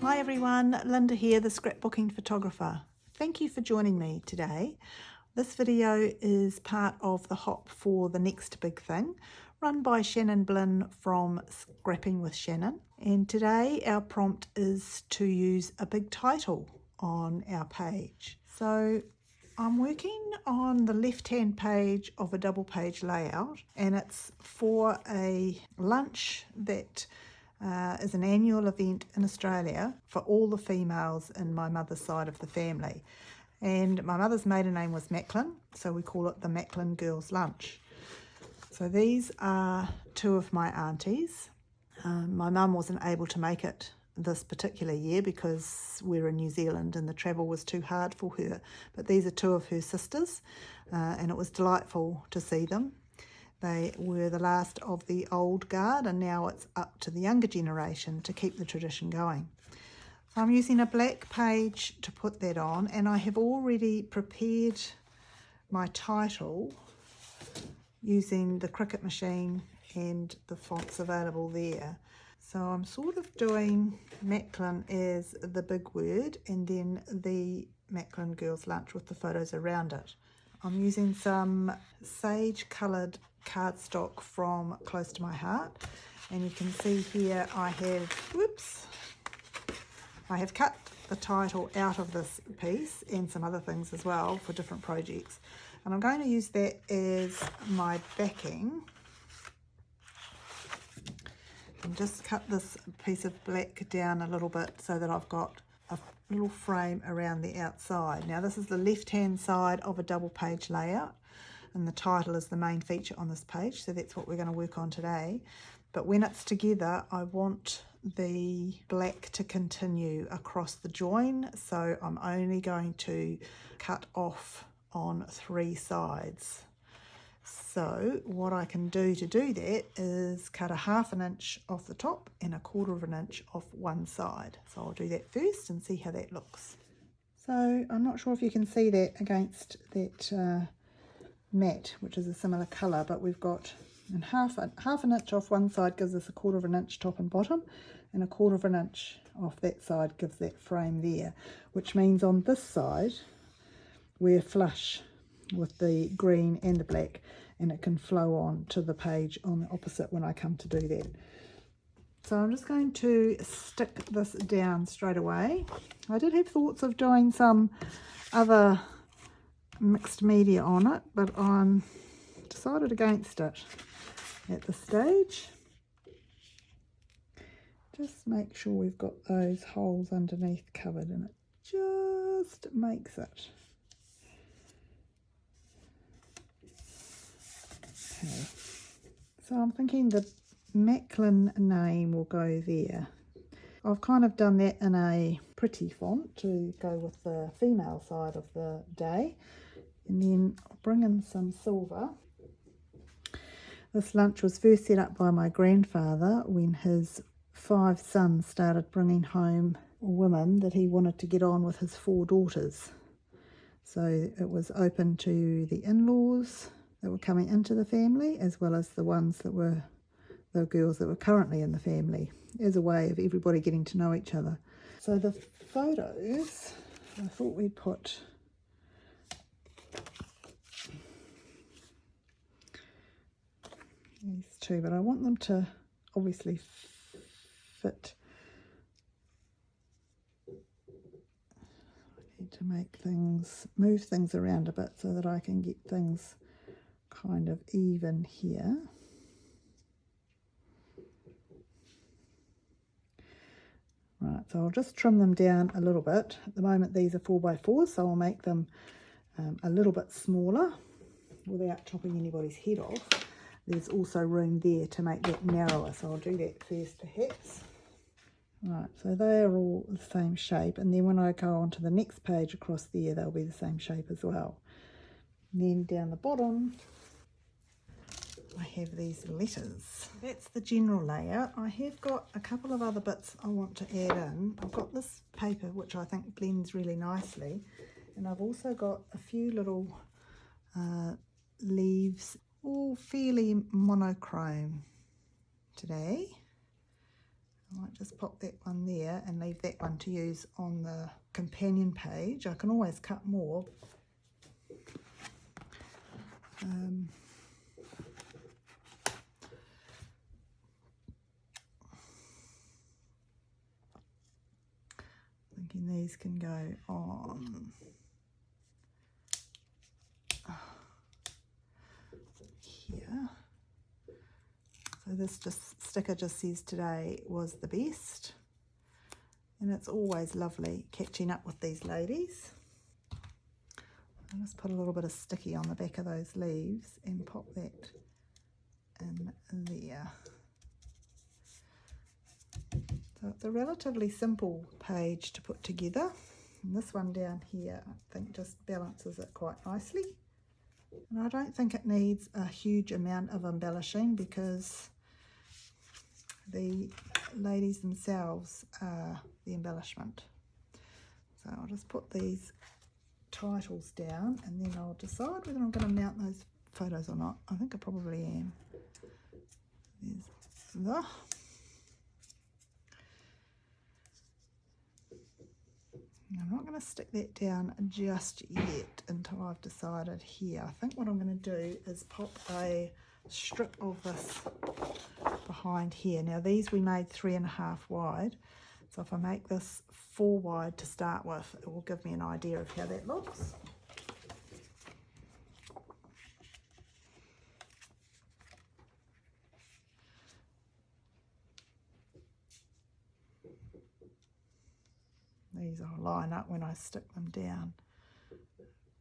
Hi everyone, Linda here, the scrapbooking photographer. Thank you for joining me today. This video is part of the Hop for the Next Big Thing, run by Shannon from Scrapping with Shannon. And today our prompt is to use a big title on our page. So I'm working on the left-hand page of a double page layout, and it's for a lunch that is an annual event in Australia for all the females in my mother's side of the family. And my mother's maiden name was Macklin, so we call it the Macklin Girls' Lunch. So these are two of my aunties. My mum wasn't able to make it this particular year because we're in New Zealand and the travel was too hard for her. But these are two of her sisters, and it was delightful to see them. They were the last of the old guard, and now it's up to the younger generation to keep the tradition going. So I'm using a black page to put that on, and I have already prepared my title using the Cricut machine and the fonts available there. So I'm sort of doing Macklin as the big word and then the Macklin Girls' Lunch with the photos around it. I'm using some sage coloured cardstock from Close to My Heart, and you can see here I have cut the title out of this piece and some other things as well for different projects, and I'm going to use that as my backing. And just cut this piece of black down a little bit so that I've got a little frame around the outside. Now this is the left hand side of a double page layout, and the title is the main feature on this page, so that's what we're going to work on today. But when it's together, I want the black to continue across the join, so I'm only going to cut off on 3 sides. So what I can do to do that is cut a 1/2 inch off the top and a 1/4 inch off one side. So I'll do that first and see how that looks. So I'm not sure if you can see that against that matte, which is a similar colour, but we've got half an inch off one side gives us a 1/4 inch top and bottom, and a 1/4 inch off that side gives that frame there, which means on this side we're flush with the green and the black, and it can flow on to the page on the opposite when I come to do that. So I'm just going to stick this down straight away. I did have thoughts of doing some other mixed media on it, but I'm decided against it at this stage. Just make sure we've got those holes underneath covered, and it just makes it. Okay. So I'm thinking the Macklin name will go there. I've kind of done that in a pretty font to go with the female side of the day, and then I'll bring in some silver. This lunch was first set up by my grandfather when his 5 sons started bringing home women that he wanted to get on with his 4 daughters. So it was open to the in-laws that were coming into the family, as well as the ones that were the girls that were currently in the family, as a way of everybody getting to know each other. So the photos, I thought we'd put these two, but I want them to obviously fit. I need to move things around a bit so that I can get things kind of even here. Right, so I'll just trim them down a little bit. At the moment these are 4x4, so I'll make them a little bit smaller without chopping anybody's head off. There's also room there to make that narrower, so I'll do that first perhaps. Right, so they are all the same shape, and then when I go on to the next page across there, they'll be the same shape as well. And then down the bottom I have these letters. That's the general layout. I have got a couple of other bits I want to add in. I've got this paper which I think blends really nicely, and I've also got a few little leaves, all fairly monochrome today. I might just pop that one there and leave that one to use on the companion page. I can always cut more. Thinking these can go on here. So this sticker just says today was the best, and it's always lovely catching up with these ladies. I'll just put a little bit of sticky on the back of those leaves and pop that in there. So it's a relatively simple page to put together, and this one down here I think just balances it quite nicely. And I don't think it needs a huge amount of embellishing because the ladies themselves are the embellishment. So I'll just put these titles down and then I'll decide whether I'm going to mount those photos or not. I think I probably am. There's the... I'm not going to stick that down just yet until I've decided here. I think what I'm going to do is pop a strip of this behind here. Now these we made 3.5 wide, so if I make this 4 wide to start with, it will give me an idea of how that looks. These will line up when I stick them down.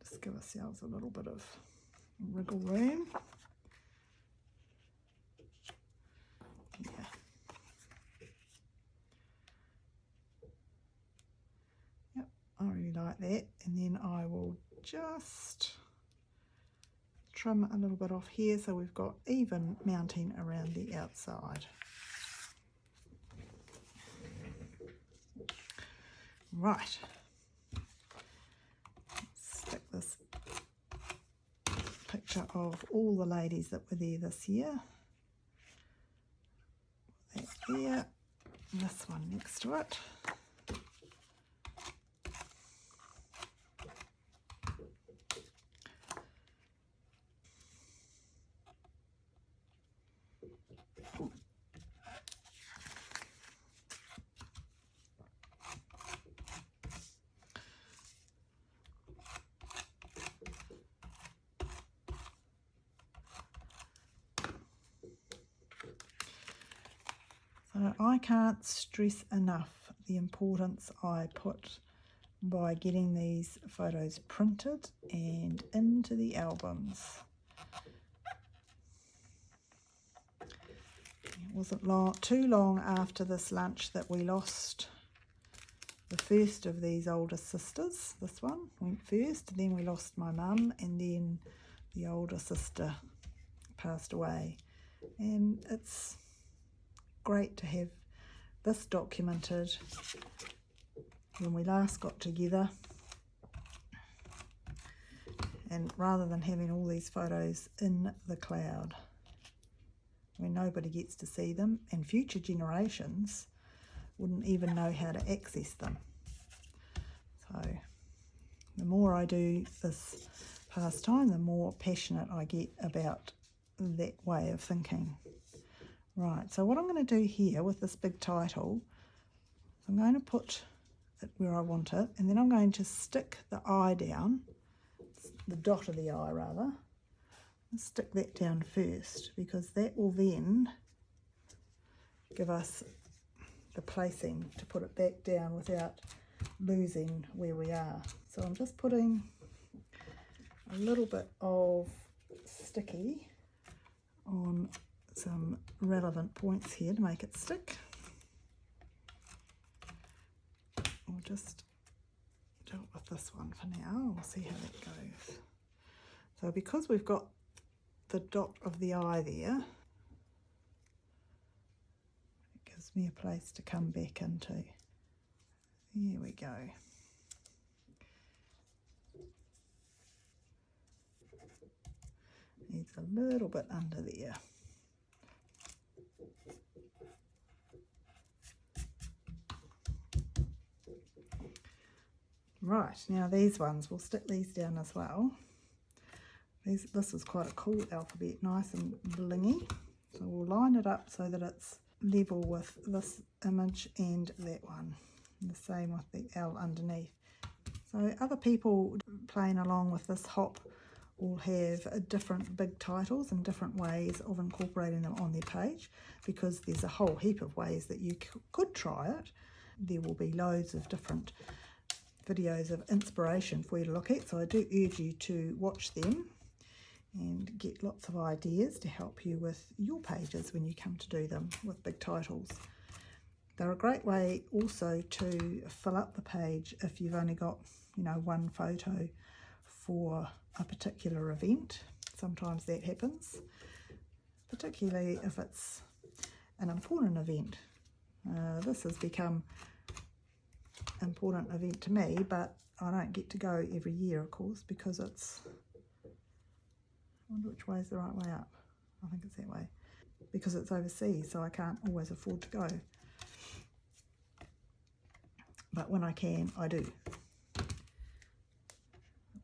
Just give ourselves a little bit of wriggle room. Yeah. Yep, I really like that. And then I will just trim a little bit off here so we've got even mounting around the outside. Right, let's stick this picture of all the ladies that were there this year. That there, and this one next to it. So I can't stress enough the importance I put by getting these photos printed and into the albums. It wasn't too long after this lunch that we lost the first of these older sisters. This one went first, then we lost my mum, and then the older sister passed away. And it's great to have this documented when we last got together, and rather than having all these photos in the cloud where nobody gets to see them and future generations wouldn't even know how to access them. So the more I do this pastime, the more passionate I get about that way of thinking. Right, so what I'm going to do here with this big title, I'm going to put it where I want it, and then I'm going to stick the eye down, the dot of the eye rather. I'll stick that down first because that will then give us the placing to put it back down without losing where we are. So I'm just putting a little bit of sticky on some relevant points here to make it stick. We'll just do it with this one for now. We'll see how that goes. So because we've got the dot of the eye there, it gives me a place to come back into. There we go. Needs a little bit under there. Right, now these ones, we'll stick these down as well. This is quite a cool alphabet, nice and blingy. So we'll line it up so that it's level with this image and that one. And the same with the L underneath. So other people playing along with this hop will have different big titles and different ways of incorporating them on their page, because there's a whole heap of ways that you could try it. There will be loads of different videos of inspiration for you to look at, so I do urge you to watch them and get lots of ideas to help you with your pages when you come to do them with big titles. They're a great way also to fill up the page if you've only got, you know, one photo for a particular event. Sometimes that happens, particularly if it's an important event. This has become an important event to me, but I don't get to go every year, of course, because it's, I wonder which way is the right way up. I think it's that way, because it's overseas, so I can't always afford to go. But when I can, I do.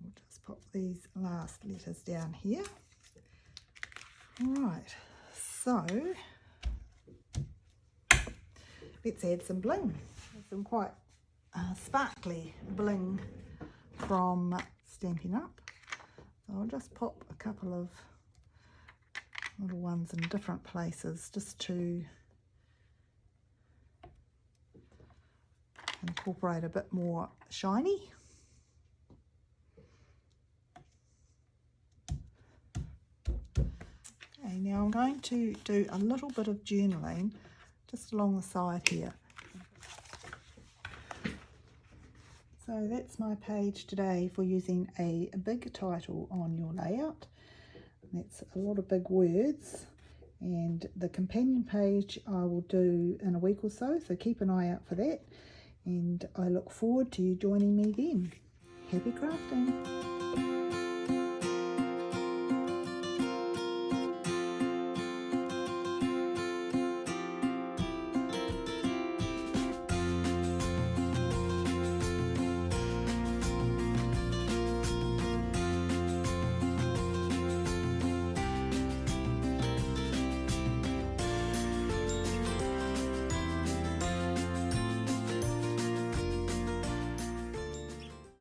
We'll just pop these last letters down here. Right, so let's add some bling. Some quite sparkly bling from Stampin' Up. So I'll just pop a couple of little ones in different places just to incorporate a bit more shiny. Okay, now I'm going to do a little bit of journaling just along the side here. So that's my page today for using a big title on your layout. That's a lot of big words, and the companion page I will do in a week or so keep an eye out for that, and I look forward to you joining me then. Happy crafting!